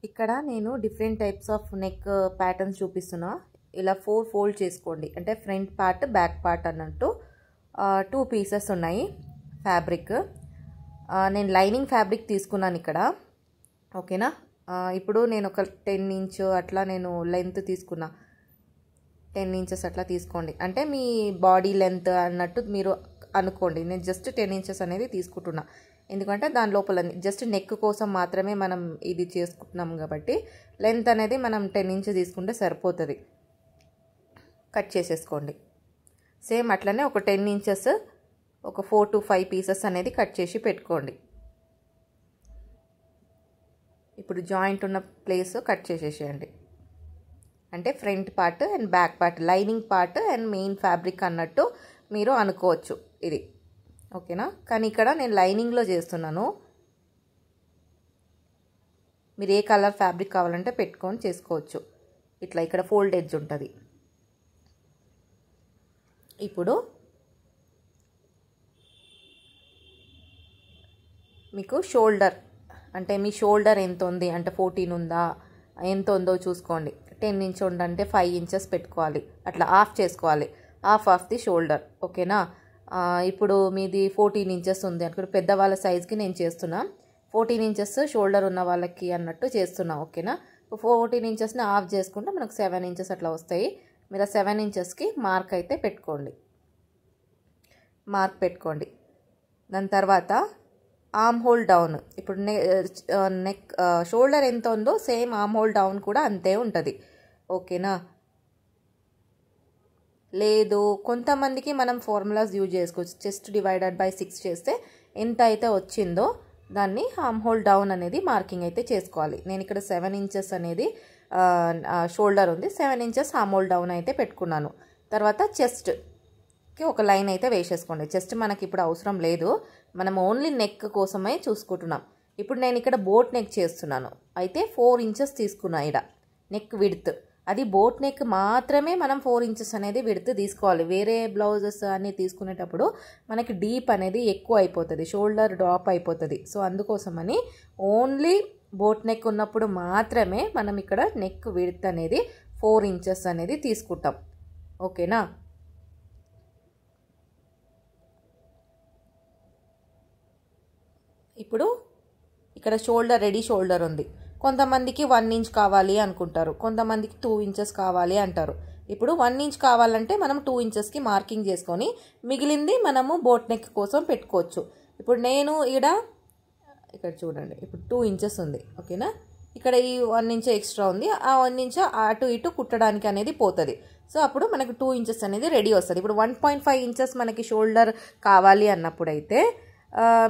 ఇక్కడ నేను different types of neck patterns చూపిస్తున్నా. ఇలా 4 ఫోల్డ్ చేసుకోండి. అంటే ఫ్రంట్ పార్ట్ బ్యాక్ పార్ట్ అన్నట్టు 2 పీసెస్ ఉన్నాయి ఫ్యాబ్రిక్. నేను లైనింగ్ ఫ్యాబ్రిక్ తీసుకున్నాను ఇక్కడ. ఓకేనా. ఇప్పుడు నేను ఒక 10 ఇంచ్ అట్లా నేను లెంత్ తీసుకున్నా. 10 ఇంచెస్ అట్లా తీసుకోండి. అంటే మీ బాడీ లెంత్ అన్నట్టు మీరు అనుకోండి. నేను జస్ట్ 10 ఇంచెస్ అనేది తీసుకుంటున్నా. ఎందుకంటే దాని లోపల జస్ట్ నెక్ కోసం మాత్రమే మనం ఇది చేసుకుంటున్నాం కాబట్టి లెంత్ అనేది మనం 10 ఇంచెస్ తీసుకుంటే సరిపోతుంది. కట్ చేసేసుకోండి. సేమ్ అట్లనే ఒక 10 ఇంచెస్ ఒక 4 to 5 పీసెస్ అనేది కట్ చేసి పెట్టుకోండి. ఇప్పుడు జాయింట్ ఉన్న ప్లేస్ కట్ చేసేసేయండి. అంటే front part and back part, lining part and main fabric అన్నట్టు మీరు అనుకోవచ్చు ఇది. ఓకేనా. కానీ ఇక్కడ నేను లైనింగ్లో చేస్తున్నాను. మీరు ఏ కలర్ ఫ్యాబ్రిక్ కావాలంటే పెట్టుకొని చేసుకోవచ్చు. ఇట్లా ఇక్కడ ఫోల్డ్ ఎడ్జ్ ఉంటుంది. ఇప్పుడు మీకు షోల్డర్ అంటే మీ షోల్డర్ ఎంత ఉంది అంటే 14 ఉందా ఎంత ఉందో చూసుకోండి. 10 ఇంచ్ ఉందంటే 5 ఇంచెస్ పెట్టుకోవాలి. అట్లా ఆఫ్ చేసుకోవాలి. Of the shoulder. ఓకేనా. ఇప్పుడు మీది 14 ఇంచెస్ ఉంది అనుకుంటే పెద్దవాళ్ళ సైజ్కి నేను చేస్తున్నా. 14 ఇంచెస్ షోల్డర్ ఉన్న వాళ్ళకి అన్నట్టు చేస్తున్నా. ఓకేనా. 14 ఇంచెస్ని ఆఫ్ చేసుకుంటే మనకు 7 ఇంచెస్ అట్లా వస్తాయి. మీరు 7 ఇంచెస్కి మార్క్ అయితే పెట్టుకోండి. మార్క్ పెట్టుకోండి. దాని తర్వాత ఆర్మ్ హోల్ డౌన్. ఇప్పుడు నెక్ షోల్డర్ ఎంత ఉందో సేమ్ ఆర్మ్ హోల్ డౌన్ కూడా అంతే ఉంటుంది. ఓకేనా. లేదు కొంతమందికి మనం ఫార్ములాస్ యూజ్ చేసుకోవచ్చు. చెస్ట్ డివైడెడ్ బై 6 చేస్తే ఎంత అయితే వచ్చిందో దాన్ని ఆర్మ్ హోల్ డౌన్ అనేది మార్కింగ్ అయితే చేసుకోవాలి. నేను ఇక్కడ 7 ఇంచెస్ అనేది షోల్డర్ ఉంది. 7 ఇంచెస్ ఆర్మ్ హోల్ డౌన్ అయితే పెట్టుకున్నాను. తర్వాత చెస్ట్కి ఒక లైన్ అయితే వేసేసుకోండి. చెస్ట్ మనకి ఇప్పుడు అవసరం లేదు. మనం ఓన్లీ నెక్ కోసమే చూసుకుంటున్నాం. ఇప్పుడు నేను ఇక్కడ బోట్ నెక్ చేస్తున్నాను. అయితే 4 ఇంచెస్ తీసుకున్నా. ఇక్కడ నెక్ విడ్త్ అది బోట్ నెక్ మాత్రమే మనం 4 ఇంచెస్ అనేది విడ్త్ తీసుకోవాలి. వేరే బ్లౌజెస్ అన్నీ తీసుకునేటప్పుడు మనకి డీప్ అనేది ఎక్కువ అయిపోతుంది, షోల్డర్ డ్రాప్ అయిపోతుంది. సో అందుకోసమని ఓన్లీ బోట్ నెక్ ఉన్నప్పుడు మాత్రమే మనం ఇక్కడ నెక్ విడ్త్ అనేది 4 ఇంచెస్ అనేది తీసుకుంటాం. ఓకేనా. ఇప్పుడు ఇక్కడ షోల్డర్ రెడీ షోల్డర్ ఉంది. కొంతమందికి 1 ఇంచ్ కావాలి అనుకుంటారు, కొంతమందికి 2 ఇంచెస్ కావాలి అంటారు. ఇప్పుడు 1 ఇంచ్ కావాలంటే మనం 2 ఇంచెస్కి మార్కింగ్ చేసుకొని మిగిలింది మనము బోట్ నెక్ కోసం పెట్టుకోవచ్చు. ఇప్పుడు నేను ఇక్కడ చూడండి, ఇప్పుడు 2 ఇంచెస్ ఉంది. ఓకేనా. ఇక్కడ ఈ 1 ఇంచ్ ఎక్స్ట్రా ఉంది. ఆ 1 ఇంచ్ అటు ఇటు కుట్టడానికి అనేది పోతుంది. సో అప్పుడు మనకు 2 ఇంచెస్ అనేది రెడీ వస్తుంది. ఇప్పుడు 1.5 ఇంచెస్ మనకి షోల్డర్ కావాలి అన్నప్పుడైతే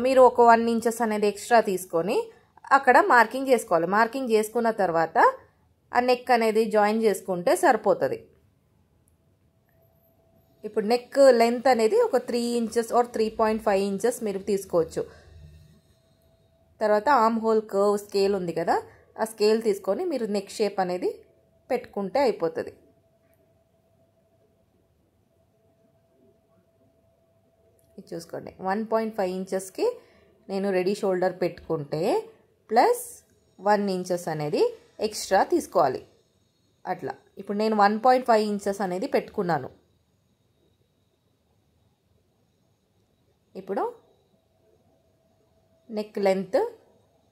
మీరు ఒక 1 ఇంచెస్ అనేది ఎక్స్ట్రా తీసుకొని అక్కడ మార్కింగ్ చేసుకోవాలి. మార్కింగ్ చేసుకున్న తర్వాత ఆ నెక్ అనేది జాయిన్ చేసుకుంటే సరిపోతుంది. ఇప్పుడు నెక్ లెంత్ అనేది ఒక 3 ఇంచెస్ ఆర్ 3.5 ఇంచెస్ మీరు తీసుకోవచ్చు. తర్వాత ఆర్మ్ హోల్ కర్వ్ స్కేల్ ఉంది కదా, ఆ స్కేల్ తీసుకొని మీరు నెక్ షేప్ అనేది పెట్టుకుంటే అయిపోతుంది. ఇది చూసుకోండి. 1.5 ఇంచెస్కి నేను రెడీ షోల్డర్ పెట్టుకుంటే ప్లస్ 1 ఇంచెస్ అనేది ఎక్స్ట్రా తీసుకోవాలి. అట్లా ఇప్పుడు నేను 1.5 ఇంచెస్ అనేది పెట్టుకున్నాను. ఇప్పుడు neck length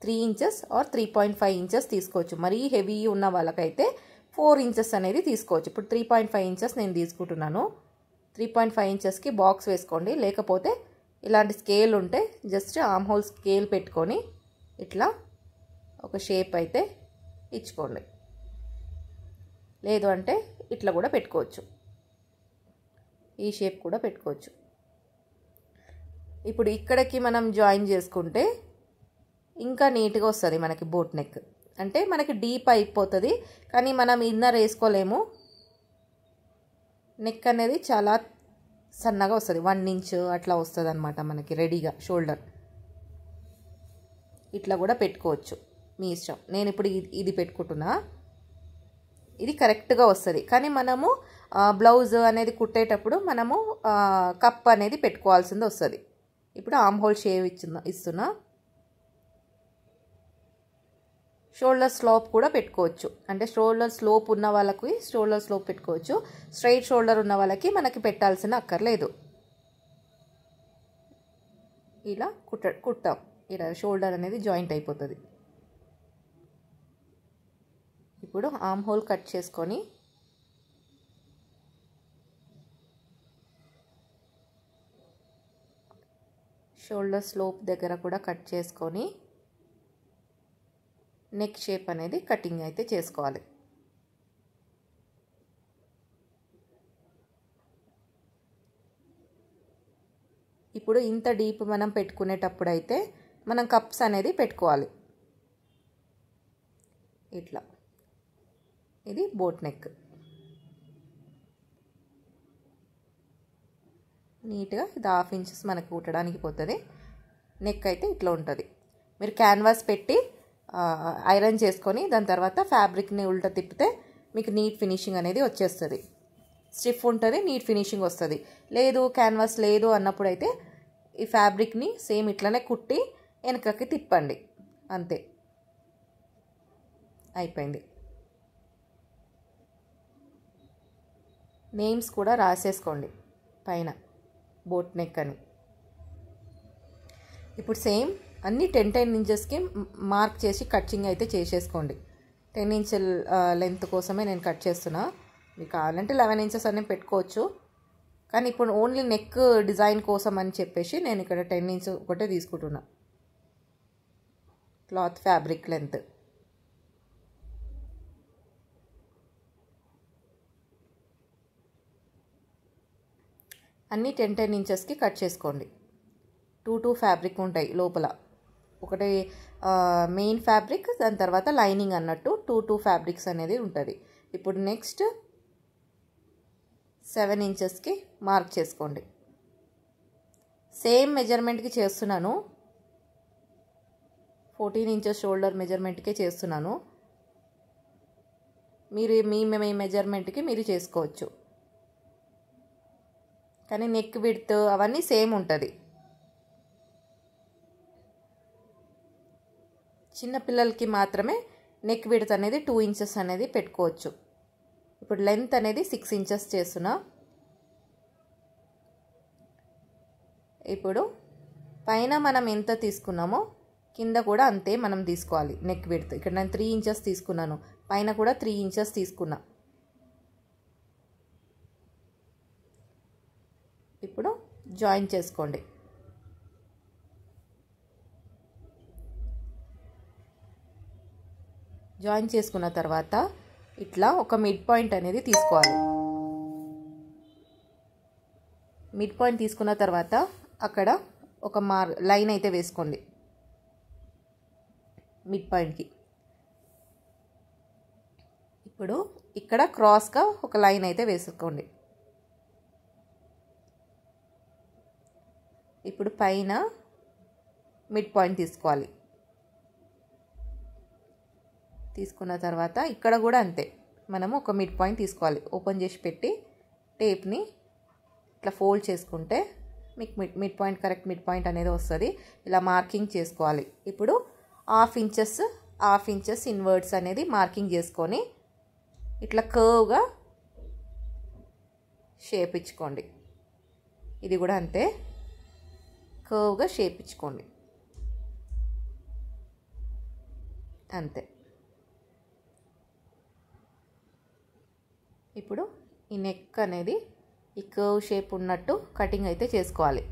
3 inches are 3.5 inches తీసుకోవచ్చు. మరీ హెవీ ఉన్న వాళ్ళకైతే 4 ఇంచెస్ అనేది తీసుకోవచ్చు. ఇప్పుడు 3.5 ఇంచెస్ నేను తీసుకుంటున్నాను. 3.5 ఇంచెస్కి బాక్స్ వేసుకోండి. లేకపోతే ఇలాంటి స్కేల్ ఉంటే జస్ట్ ఆర్మ్ హోల్ స్కేల్ పెట్టుకొని ఇట్లా ఒక షేప్ అయితే ఇచ్చుకోండి. లేదు అంటే ఇట్లా కూడా పెట్టుకోవచ్చు. ఈ షేప్ కూడా పెట్టుకోవచ్చు. ఇప్పుడు ఇక్కడికి మనం జాయిన్ చేసుకుంటే ఇంకా నీట్గా వస్తుంది మనకి బోట్ నెక్. అంటే మనకి డీప్ అయిపోతుంది కానీ మనం ఇన్నర్ వేసుకోలేము. నెక్ అనేది చాలా సన్నగా వస్తుంది. 1 ఇంచ్ అట్లా వస్తుంది అనమాట మనకి రెడీగా షోల్డర్. ఇట్లా కూడా పెట్టుకోవచ్చు, మీ ఇష్టం. నేను ఇప్పుడు ఇది పెట్టుకుంటున్నా. ఇది కరెక్ట్గా వస్తుంది. కానీ మనము బ్లౌజ్ అనేది కుట్టేటప్పుడు మనము కప్ అనేది పెట్టుకోవాల్సింది వస్తుంది. ఇప్పుడు ఆర్మ్ హోల్ షేప్ ఇస్తున్నా. షోల్డర్ స్లోప్ కూడా పెట్టుకోవచ్చు. అంటే షోల్డర్ స్లోప్ ఉన్న వాళ్ళకి షోల్డర్ స్లోప్ పెట్టుకోవచ్చు. స్ట్రైట్ షోల్డర్ ఉన్న వాళ్ళకి మనకి పెట్టాల్సిన అక్కర్లేదు. ఇలా కుట్టాం. ఇలా షోల్డర్ అనేది జాయింట్ అయిపోతుంది. ఇప్పుడు ఆర్మ్ హోల్ కట్ చేసుకొని షోల్డర్ స్లోప్ దగ్గర కూడా కట్ చేసుకొని నెక్ షేప్ అనేది కటింగ్ అయితే చేసుకోవాలి. ఇప్పుడు ఇంత డీప్ మనం పెట్టుకునేటప్పుడు అయితే మనం కప్స్ అనేది పెట్టుకోవాలి. ఇట్లా ఇది బోట్ నెక్. నీట్గా ఇది 1/2 ఇంచెస్ మనకు కుట్టడానికి పోతుంది. నెక్ అయితే ఇట్లా ఉంటుంది. మీరు క్యాన్వాస్ పెట్టి ఐరన్ చేసుకొని దాని తర్వాత ఫ్యాబ్రిక్ని ఉల్టా తిప్పితే మీకు నీట్ ఫినిషింగ్ అనేది వచ్చేస్తుంది. స్టిఫ్ ఉంటుంది, నీట్ ఫినిషింగ్ వస్తుంది. లేదు క్యాన్వాస్ లేదు అన్నప్పుడు అయితే ఈ ఫ్యాబ్రిక్ని సేమ్ ఇట్లనే కుట్టి వెనకకి తిప్పండి, అంతే అయిపోయింది. నేమ్స్ కూడా రాసేసుకోండి పైన బోట్ నెక్ అని. ఇప్పుడు సేమ్ అన్నీ 10 ఇంచెస్కి మార్క్ చేసి కటింగ్ అయితే చేసేసుకోండి. 10 ఇంచుల లెంత్ కోసమే నేను కట్ చేస్తున్నా. మీకు కావాలంటే 11 ఇంచెస్ అనేది పెట్టుకోవచ్చు. కానీ ఇప్పుడు ఓన్లీ నెక్ డిజైన్ కోసం అని చెప్పేసి నేను ఇక్కడ 10 ఇంచ్ ఒకటే తీసుకుంటున్నా క్లాత్ ఫ్యాబ్రిక్ లెంత్. అన్నీ 10 ఇంచెస్కి కట్ చేసుకోండి. 2 ఫ్యాబ్రిక్ ఉంటాయి లోపల. ఒకటి మెయిన్ ఫ్యాబ్రిక్, దాని తర్వాత లైనింగ్ అన్నట్టు 2 ఫ్యాబ్రిక్స్ అనేది ఉంటుంది. ఇప్పుడు నెక్స్ట్ 7 ఇంచెస్కి మార్క్ చేసుకోండి. సేమ్ మెజర్మెంట్కి చేస్తున్నాను. 14 ఇంచెస్ షోల్డర్ మెజర్మెంట్కే చేస్తున్నాను. మీరు మీ మెజర్మెంట్కి మీరు చేసుకోవచ్చు. కానీ నెక్ విడ్త్ అవన్నీ సేమ్ ఉంటుంది. చిన్నపిల్లలకి మాత్రమే నెక్ విడ్త్ అనేది 2 ఇంచెస్ అనేది పెట్టుకోవచ్చు. ఇప్పుడు లెంత్ అనేది 6 ఇంచెస్ చేస్తున్నా. ఇప్పుడు పైన మనం ఎంత తీసుకున్నామో కింద కూడా అంతే మనం తీసుకోవాలి నెక్ విడ్త్. ఇక్కడ నేను 3 ఇంచెస్ తీసుకున్నాను, పైన కూడా 3 ఇంచెస్ తీసుకున్నా. ఇప్పుడు జాయిన్ చేసుకోండి. జాయిన్ చేసుకున్న తర్వాత ఇట్లా ఒక మిడ్ పాయింట్ అనేది తీసుకోవాలి. మిడ్ పాయింట్ తీసుకున్న తర్వాత అక్కడ ఒక లైన్ అయితే వేసుకోండి మిడ్ పాయింట్కి. ఇప్పుడు ఇక్కడ క్రాస్గా ఒక లైన్ అయితే వేసుకోండి. ఇప్పుడు పైన మిడ్ పాయింట్ తీసుకోవాలి. తీసుకున్న తర్వాత ఇక్కడ కూడా అంతే, మనము ఒక మిడ్ పాయింట్ తీసుకోవాలి. ఓపెన్ చేసి పెట్టి టేప్ని ఇట్లా ఫోల్డ్ చేసుకుంటే మీకు mid point correct mid point అనేది వస్తుంది. ఇలా మార్కింగ్ చేసుకోవాలి. ఇప్పుడు 1/2 ఇంచెస్ ఇన్వర్డ్స్ అనేది మార్కింగ్ చేసుకొని ఇట్లా కర్వ్గా షేప్ ఇచ్చుకోండి. ఇది కూడా అంతే, కర్వ్గా షేప్ ఇచ్చుకోండి అంతే. ఇప్పుడు ఈ నెక్ అనేది ఈ కర్వ్ షేప్ ఉన్నట్టు కటింగ్ అయితే చేసుకోవాలి.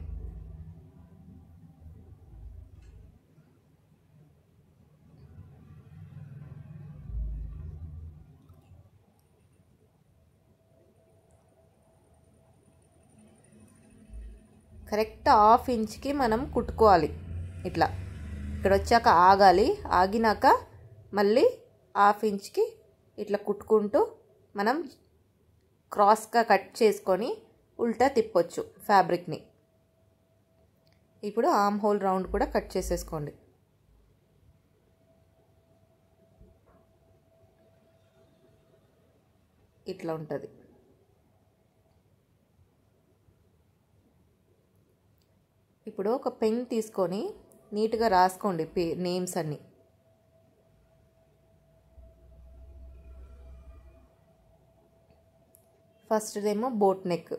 కరెక్ట్ 1/2 ఇంచ్కి మనం కుట్టుకోవాలి. ఇట్లా ఇక్కడ వచ్చాక ఆగాలి. ఆగినాక మళ్ళీ 1/2 ఇంచ్కి ఇట్లా కుట్టుకుంటూ మనం క్రాస్గా కట్ చేసుకొని ఉల్టా తిప్పొచ్చు ఫ్యాబ్రిక్ని. ఇప్పుడు ఆర్మ్ హోల్ రౌండ్ కూడా కట్ చేసేసుకోండి. ఇట్లా ఉంటుంది. ఇప్పుడు ఒక పెన్ తీసుకొని నీట్గా రాసుకోండి నేమ్స్ అన్నీ. ఫస్ట్దేమో బోట్ నెక్.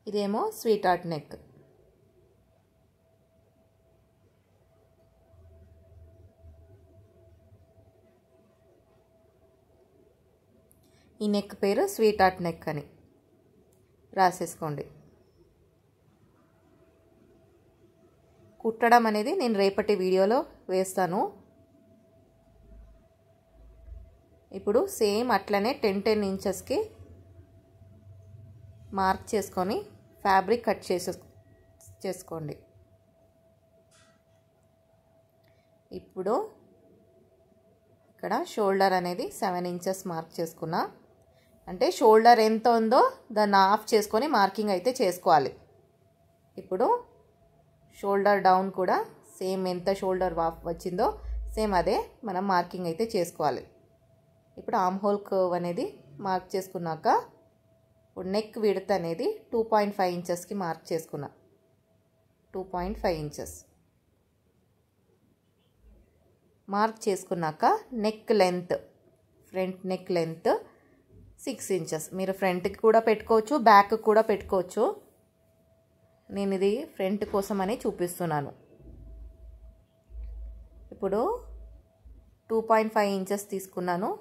ఇదేమో స్వీట్ హార్ట్ నెక్. ఈ నెక్ పేరు స్వీట్ హార్ట్ నెక్ అని రాసేసుకోండి. కుట్టడం అనేది నేను రేపటి వీడియోలో వేస్తాను. ఇప్పుడు సేమ్ అట్లనే 10 ఇంచెస్కి మార్క్ చేసుకొని ఫ్యాబ్రిక్ కట్ చేసుకోండి. ఇప్పుడు ఇక్కడ షోల్డర్ అనేది 7 ఇంచెస్ మార్క్ చేసుకున్నా. అంటే షోల్డర్ ఎంత ఉందో దాన్ని ఆఫ్ చేసుకొని మార్కింగ్ అయితే చేసుకోవాలి. ఇప్పుడు షోల్డర్ డౌన్ కూడా సేమ్ ఎంత షోల్డర్ ఆఫ్ వచ్చిందో సేమ్ అదే మనం మార్కింగ్ అయితే చేసుకోవాలి. ఇప్పుడు ఆర్మ్ హోల్ కర్వ్ అనేది మార్క్ చేసుకున్నాక ఇప్పుడు నెక్ విడ్త్ అనేది 2.5 ఇంచెస్కి మార్క్ చేసుకున్నా. 2.5 ఇంచెస్ మార్క్ చేసుకున్నాక neck length, front neck length 6 inches. మీరు ఫ్రంట్కి కూడా పెట్టుకోవచ్చు, బ్యాక్ కూడా పెట్టుకోవచ్చు. నేను ఇది ఫ్రంట్ కోసం అని చూపిస్తున్నాను. ఇప్పుడు 2.5 ఇంచెస్ తీసుకున్నాను.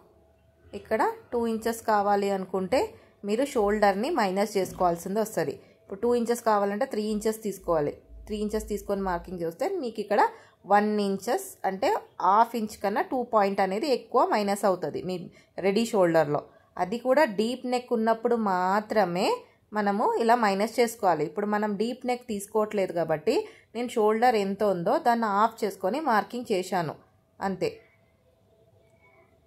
ఇక్కడ 2 ఇంచెస్ కావాలి అనుకుంటే మీరు షోల్డర్ని మైనస్ చేసుకోవాల్సింది వస్తుంది. ఇప్పుడు 2 ఇంచెస్ కావాలంటే 3 ఇంచెస్ తీసుకోవాలి. 3 ఇంచెస్ తీసుకొని మార్కింగ్ చేస్తే మీకు ఇక్కడ 1 ఇంచెస్ అంటే హాఫ్ ఇంచ్ కన్నా 2 పాయింట్ అనేది ఎక్కువ మైనస్ అవుతుంది మీ రెడీ షోల్డర్లో. అది కూడా డీప్ నెక్ ఉన్నప్పుడు మాత్రమే మనము ఇలా మైనస్ చేసుకోవాలి. ఇప్పుడు మనం డీప్ నెక్ తీసుకోవట్లేదు కాబట్టి నేను షోల్డర్ ఎంత ఉందో దాన్ని ఆఫ్ చేసుకొని మార్కింగ్ చేశాను అంతే.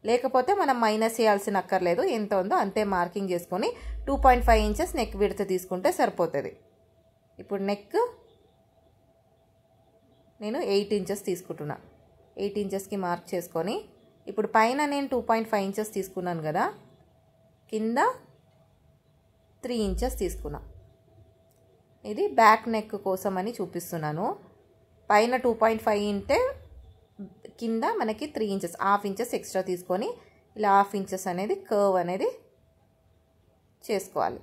లేకపోతే మనం మైనస్ చేయాల్సిన అక్కర్లేదు, ఎంత ఉందో అంతే మార్కింగ్ చేసుకొని 2.5 ఇంచెస్ నెక్ విడ్త్ తీసుకుంటే సరిపోతుంది. ఇప్పుడు నెక్ నేను 8 ఇంచెస్ తీసుకుంటున్నా. 8 ఇంచెస్కి మార్క్ చేసుకొని ఇప్పుడు పైన నేను 2.5 ఇంచెస్ తీసుకున్నాను కదా, కింద 3 ఇంచెస్ తీసుకున్నా. ఇది బ్యాక్ నెక్ కోసం అని చూపిస్తున్నాను. పైన 2.5 ఉంటే కింద మనకి 3 ఇంచెస్, హాఫ్ ఇంచెస్ ఎక్స్ట్రా తీసుకొని ఇలా హాఫ్ ఇంచెస్ అనేది కర్వ్ అనేది చేసుకోవాలి.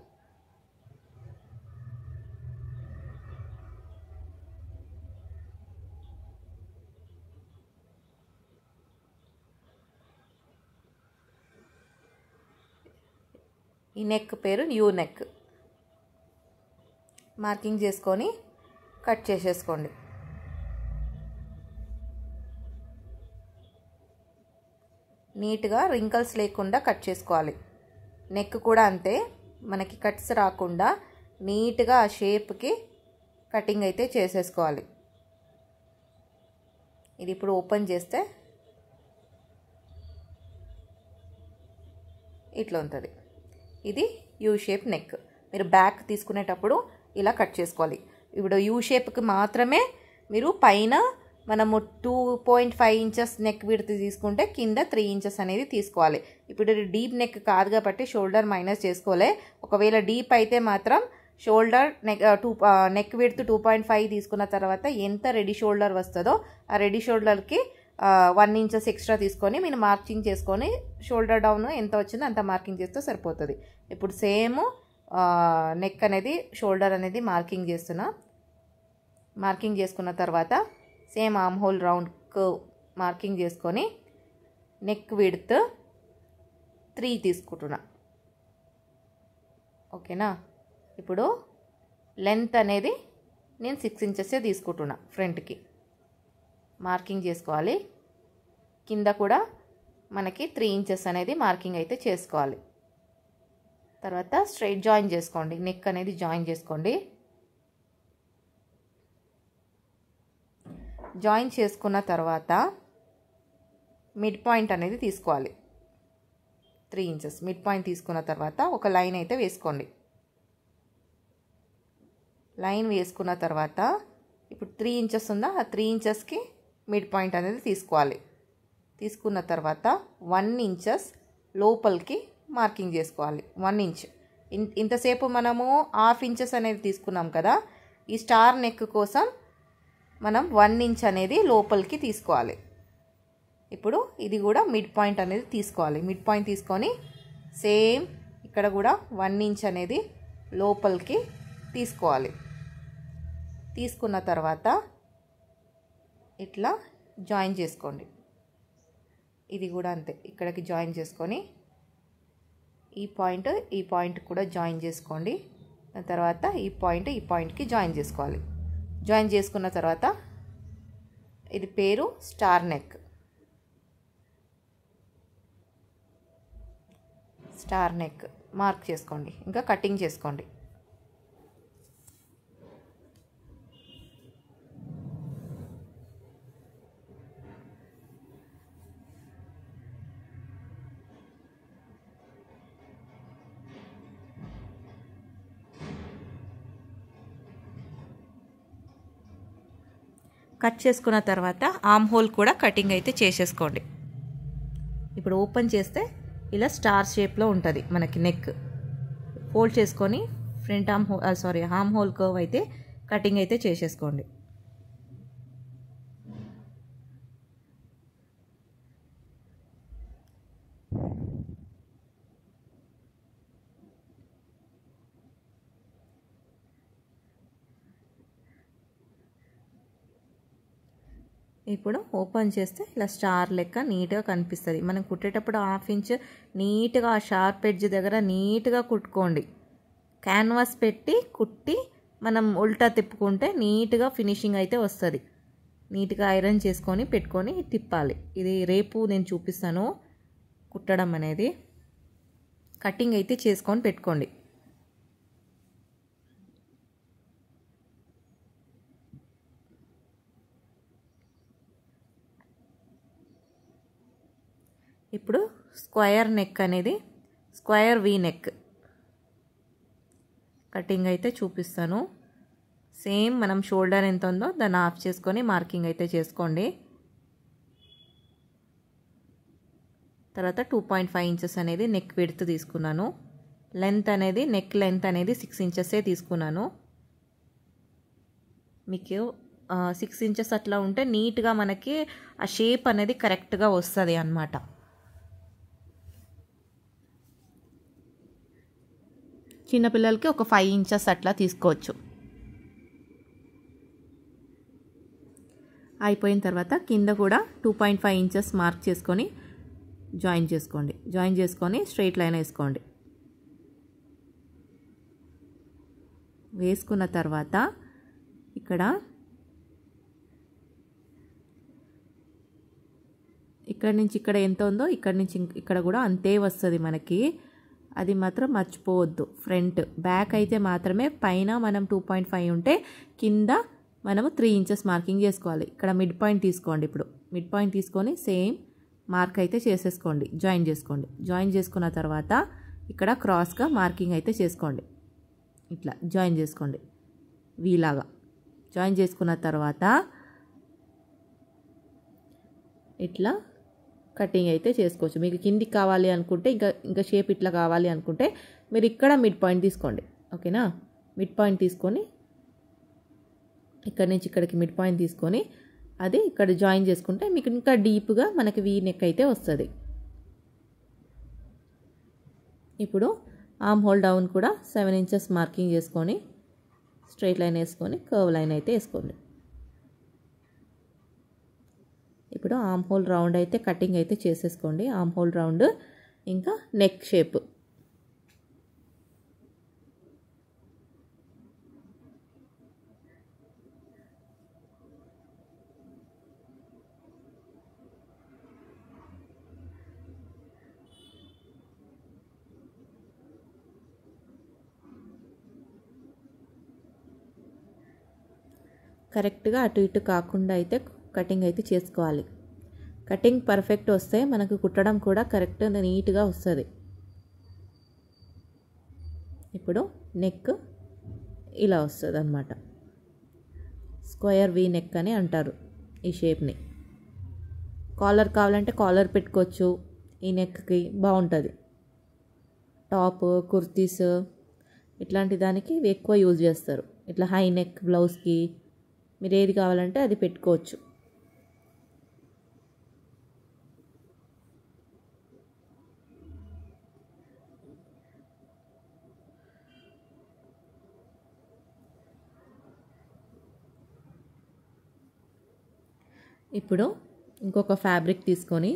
ఈ నెక్ పేరు యూ నెక్. మార్కింగ్ చేసుకొని కట్ చేసేసుకోండి. నీట్గా రింకల్స్ లేకుండా కట్ చేసుకోవాలి. నెక్ కూడా అంతే, మనకి కట్స్ రాకుండా నీట్గా ఆ షేప్కి కటింగ్ అయితే చేసేసుకోవాలి. ఇది ఇప్పుడు ఓపెన్ చేస్తే ఇట్లా ఉంటుంది. ఇది యూ షేప్ నెక్. మీరు బ్యాక్ తీసుకునేటప్పుడు ఇలా కట్ చేసుకోవాలి. ఇప్పుడు యూ షేప్కి మాత్రమే మీరు పైన మనము 2.5 ఇంచెస్ నెక్ విడ్త్ తీసుకుంటే కింద 3 ఇంచెస్ అనేది తీసుకోవాలి. ఇప్పుడు డీప్ నెక్ కాదు కాబట్టి షోల్డర్ మైనస్ చేసుకోలే. ఒకవేళ డీప్ అయితే మాత్రం షోల్డర్ నెక్ విడ్త్ 2.5 తీసుకున్న తర్వాత ఎంత రెడీ షోల్డర్ వస్తుందో ఆ రెడీ షోల్డర్కి 1 ఇంచెస్ ఎక్స్ట్రా తీసుకొని మీరు మార్కింగ్ చేసుకొని షోల్డర్ డౌన్ ఎంత వచ్చిందో అంత మార్కింగ్ చేస్తే సరిపోతుంది. ఇప్పుడు సేమ్ నెక్ అనేది షోల్డర్ అనేది మార్కింగ్ చేస్తున్నా. మార్కింగ్ చేసుకున్న తర్వాత same arm whole round curve marking చేసుకొని నెక్ విడ్త్ 3 తీసుకుంటున్నా. ఓకేనా. ఇప్పుడు లెంత్ అనేది నేను 6 ఇంచెసే తీసుకుంటున్నా. ఫ్రంట్కి మార్కింగ్ చేసుకోవాలి. కింద కూడా మనకి 3 ఇంచెస్ అనేది మార్కింగ్ అయితే చేసుకోవాలి. తర్వాత స్ట్రైట్ జాయిన్ చేసుకోండి. నెక్ అనేది జాయిన్ చేసుకోండి. జాయిన్ చేసుకున్న తర్వాత మిడ్ పాయింట్ అనేది తీసుకోవాలి. 3 ఇంచెస్ మిడ్ పాయింట్ తీసుకున్న తర్వాత ఒక లైన్ అయితే వేసుకోండి. లైన్ వేసుకున్న తర్వాత ఇప్పుడు 3 ఇంచెస్ ఉందా, ఆ 3 ఇంచెస్కి మిడ్ పాయింట్ అనేది తీసుకోవాలి. తీసుకున్న తర్వాత 1 ఇంచెస్ లోపలికి మార్కింగ్ చేసుకోవాలి. 1 ఇంచ్. ఇంతసేపు మనము 1/2 ఇంచెస్ అనేది తీసుకున్నాం కదా, ఈ స్టార్ నెక్ కోసం మనం 1 ఇంచ్ అనేది లోపలికి తీసుకోవాలి. ఇప్పుడు ఇది కూడా మిడ్ పాయింట్ అనేది తీసుకోవాలి. మిడ్ పాయింట్ తీసుకొని సేమ్ ఇక్కడ కూడా 1 ఇంచ్ అనేది లోపలికి తీసుకోవాలి. తీసుకున్న తర్వాత ఇట్లా జాయిన్ చేసుకోండి. ఇది కూడా అంతే, ఇక్కడికి జాయిన్ చేసుకొని ఈ పాయింట్ కూడా జాయిన్ చేసుకోండి. దాని తర్వాత ఈ పాయింట్కి జాయిన్ చేసుకోవాలి. జాయిన్ చేసుకున్న తర్వాత ఇది పేరు star neck. Star neck mark చేసుకోండి. ఇంకా కటింగ్ చేసుకోండి. కట్ చేసుకున్న తర్వాత ఆర్మ్ హోల్ కూడా కటింగ్ అయితే చేసేసుకోండి. ఇప్పుడు ఓపెన్ చేస్తే ఇలా స్టార్ షేప్లో ఉంటుంది మనకి నెక్. ఫోల్డ్ చేసుకొని ఫ్రంట్ ఆర్మ్ హోల్ కర్వ్ అయితే కటింగ్ అయితే చేసేసుకోండి. ఇప్పుడు ఓపెన్ చేస్తే ఇలా స్టార్ లెక్క నీట్గా కనిపిస్తుంది. మనం కుట్టేటప్పుడు 1/2 ఇంచ్ నీట్గా ఆ షార్ప్ ఎడ్జ్ దగ్గర నీట్గా కుట్టుకోండి. క్యాన్వాస్ పెట్టి కుట్టి మనం ఉల్టా తిప్పుకుంటే నీట్గా ఫినిషింగ్ అయితే వస్తుంది. నీట్గా ఐరన్ చేసుకొని పెట్టుకొని తిప్పాలి. ఇది రేపు నేను చూపిస్తాను కుట్టడం అనేది. కటింగ్ అయితే చేసుకొని పెట్టుకోండి. ఇప్పుడు స్క్వేర్ నెక్ అనేది స్క్వేర్ వీ నెక్ కటింగ్ అయితే చూపిస్తాను. సేమ్ మనం షోల్డర్ ఎంత ఉందో దాన్ని ఆఫ్ చేసుకొని మార్కింగ్ అయితే చేసుకోండి. తర్వాత 2.5 ఇంచెస్ అనేది నెక్ విడ్త్ తీసుకున్నాను. లెంత్ అనేది నెక్ లెంత్ అనేది 6 ఇంచెసే తీసుకున్నాను. మీకు 6 ఇంచెస్ అట్లా ఉంటే నీట్గా మనకి ఆ షేప్ అనేది కరెక్ట్గా వస్తుంది అన్నమాట. చిన్నపిల్లలకి ఒక 5 ఇంచెస్ అట్లా తీసుకోవచ్చు. అయిపోయిన తర్వాత కింద కూడా 2.5 ఇంచెస్ మార్క్ చేసుకొని జాయిన్ చేసుకోండి. జాయిన్ చేసుకొని స్ట్రైట్ లైన్ వేసుకోండి. వేసుకున్న తర్వాత ఇక్కడ నుంచి ఇక్కడ ఎంత ఉందో ఇక్కడ నుంచి ఇక్కడ కూడా అంతే వస్తుంది మనకి. అది మాత్రం మర్చిపోవద్దు. ఫ్రంట్ బ్యాక్ అయితే మాత్రమే పైన మనం 2.5 ఉంటే కింద మనము 3 ఇంచెస్ మార్కింగ్ చేసుకోవాలి. ఇక్కడ మిడ్ పాయింట్ తీసుకోండి. ఇప్పుడు మిడ్ పాయింట్ తీసుకొని సేమ్ మార్క్ అయితే చేసేసుకోండి. జాయిన్ చేసుకోండి. జాయిన్ చేసుకున్న తర్వాత ఇక్కడ క్రాస్గా మార్కింగ్ అయితే చేసుకోండి. ఇట్లా జాయిన్ చేసుకోండి వీలాగా. జాయిన్ చేసుకున్న తర్వాత ఇట్లా కటింగ్ అయితే చేసుకోవచ్చు. మీకు కిందికి కావాలి అనుకుంటే ఇంకా షేప్ ఇట్లా కావాలి అనుకుంటే మీరు ఇక్కడ మిడ్ పాయింట్ తీసుకోండి. ఓకేనా? మిడ్ పాయింట్ తీసుకొని ఇక్కడ నుంచి ఇక్కడికి మిడ్ పాయింట్ తీసుకొని అది ఇక్కడ జాయిన్ చేసుకుంటే మీకు ఇంకా డీప్గా మనకి వీ నెక్ అయితే వస్తుంది. ఇప్పుడు ఆర్మ్ హోల్ డౌన్ కూడా 7 ఇంచెస్ మార్కింగ్ చేసుకొని స్ట్రైట్ లైన్ వేసుకొని కర్వ్ లైన్ అయితే వేసుకోండి. ఇప్పుడు ఆర్మ్ హోల్ రౌండ్ అయితే కటింగ్ అయితే చేసేసుకోండి. ఆర్మ్ హోల్ రౌండ్ ఇంకా నెక్ షేప్. కరెక్ట్గా అటు ఇటు కాకుండా అయితే కటింగ్ అయితే చేసుకోవాలి. కటింగ్ పర్ఫెక్ట్ వస్తే మనకు కుట్టడం కూడా కరెక్ట్ నీట్గా వస్తుంది. ఇప్పుడు నెక్ ఇలా వస్తుంది అన్నమాట. స్క్వేర్ వీ నెక్ అని అంటారు ఈ షేప్ని. కాలర్ కావాలంటే కాలర్ పెట్టుకోవచ్చు, ఈ నెక్కి బాగుంటుంది. టాప్, కుర్తీస్ ఇట్లాంటి దానికి ఇవి ఎక్కువ యూజ్ చేస్తారు. ఇట్లా హై నెక్ బ్లౌజ్కి మీరు ఏది కావాలంటే అది పెట్టుకోవచ్చు. ఇప్పుడు ఇంకొక ఫ్యాబ్రిక్ తీసుకొని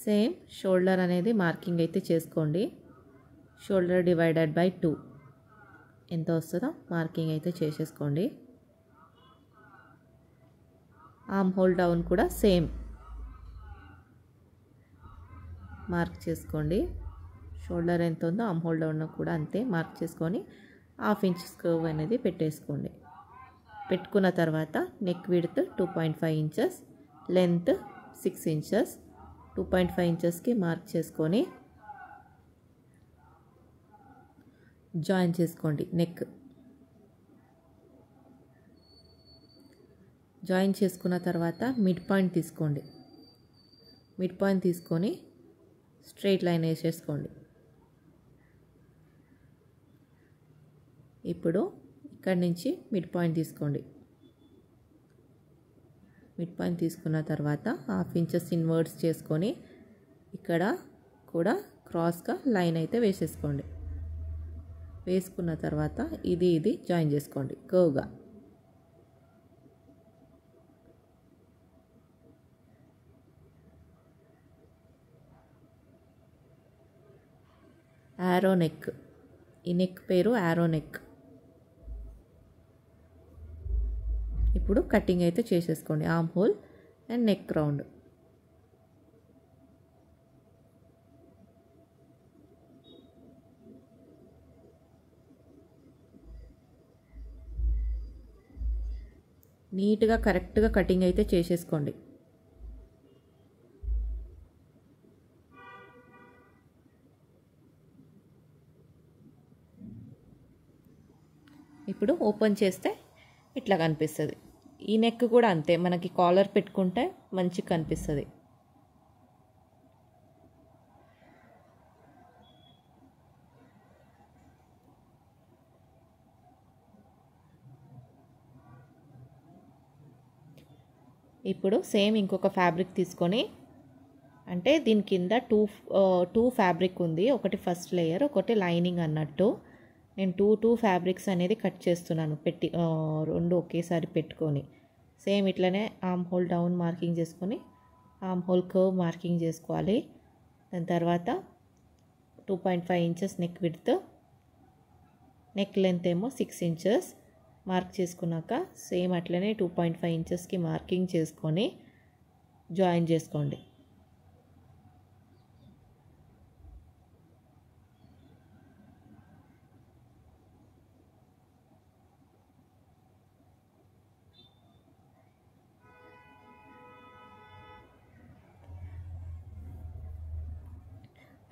సేమ్ షోల్డర్ అనేది మార్కింగ్ అయితే చేసుకోండి. షోల్డర్ డివైడెడ్ బై 2 ఎంత వస్తుందో మార్కింగ్ అయితే చేసేసుకోండి. ఆర్మ్ హోల్ డౌన్ కూడా సేమ్ మార్క్ చేసుకోండి. షోల్డర్ ఎంత ఉందో ఆర్మ్ హోల్ డౌన్ కూడా అంతే మార్క్ చేసుకొని 1/2 ఇంచ్ కర్వ్ అనేది పెట్టేసుకోండి. పెట్టుకున్న తర్వాత neck width 2.5 inches, length 6 inches, 2.5 ఇంచెస్కి మార్క్ చేసుకొని జాయిన్ చేసుకోండి. నెక్ జాయిన్ చేసుకున్న తర్వాత మిడ్ పాయింట్ తీసుకోండి. మిడ్ పాయింట్ తీసుకొని స్ట్రైట్ లైన్ వేసేసుకోండి. ఇప్పుడు ఇక్కడి నుంచి మిడ్ పాయింట్ తీసుకోండి. మిడ్ పాయింట్ తీసుకున్న తర్వాత 1/2 ఇంచెస్ ఇన్వర్డ్స్ చేసుకొని ఇక్కడ కూడా క్రాస్గా లైన్ అయితే వేసేసుకోండి. వేసుకున్న తర్వాత ఇది జాయిన్ చేసుకోండి కర్వ్గా. యారో నెక్, ఈ నెక్ పేరు యారో నెక్. ఇప్పుడు కటింగ్ అయితే చేసేసుకోండి. Arm whole and neck round. నీట్గా కరెక్ట్గా కటింగ్ అయితే చేసేసుకోండి. ఇప్పుడు ఓపెన్ చేస్తే ఇట్లా కనిపిస్తుంది. ఈ నెక్ కూడా అంతే, మనకి కాలర్ పెట్టుకుంటే మంచిగా కనిపిస్తుంది. ఇప్పుడు సేమ్ ఇంకొక ఫ్యాబ్రిక్ తీసుకొని, అంటే దీని కింద టూ ఫ్యాబ్రిక్ ఉంది, ఒకటి ఫస్ట్ లేయర్ ఒకటి లైనింగ్ అన్నట్టు. నేను టూ ఫ్యాబ్రిక్స్ అనేది కట్ చేస్తున్నాను, రెండు ఒకేసారి పెట్టుకొని. సేమ్ ఇట్లనే ఆర్మ్ హోల్ డౌన్ మార్కింగ్ చేసుకొని ఆర్మ్ హోల్ కర్వ్ మార్కింగ్ చేసుకోవాలి. దాని తర్వాత 2.5 inches neck width, neck length ఏమో 6 ఇంచెస్ మార్క్ చేసుకున్నాక సేమ్ అట్లనే 2.5 ఇంచెస్కి మార్కింగ్ చేసుకొని జాయిన్ చేసుకోండి.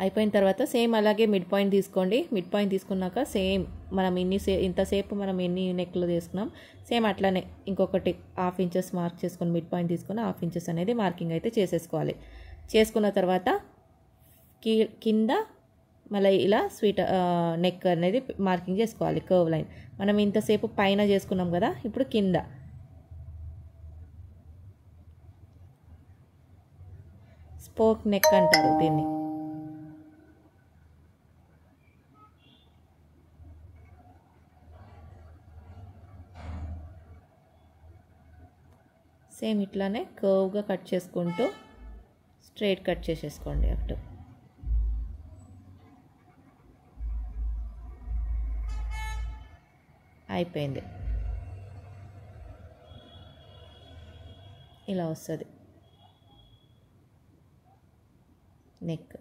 అయిపోయిన తర్వాత సేమ్ అలాగే మిడ్ పాయింట్ తీసుకోండి. మిడ్ పాయింట్ తీసుకున్నాక సేమ్ మనం ఇంతసేపు మనం ఎన్ని నెక్లు తీసుకున్నాం సేమ్ అట్లానే ఇంకొకటి 1/2 ఇంచెస్ మార్క్ చేసుకొని మిడ్ పాయింట్ తీసుకొని 1/2 ఇంచెస్ అనేది మార్కింగ్ అయితే చేసేసుకోవాలి. చేసుకున్న తర్వాత కింద మళ్ళీ ఇలా నెక్ అనేది మార్కింగ్ చేసుకోవాలి, కర్వ్ లైన్. మనం ఇంతసేపు పైన చేసుకున్నాం కదా, ఇప్పుడు కింద స్పోక్ నెక్ అంటారు దీన్ని. సేమ్ ఇట్లానే కర్వ్గా కట్ చేసుకుంటూ స్ట్రైట్ కట్ చేసేసుకోండి. అటు అయిపోయింది. ఇలా వస్తుంది నెక్.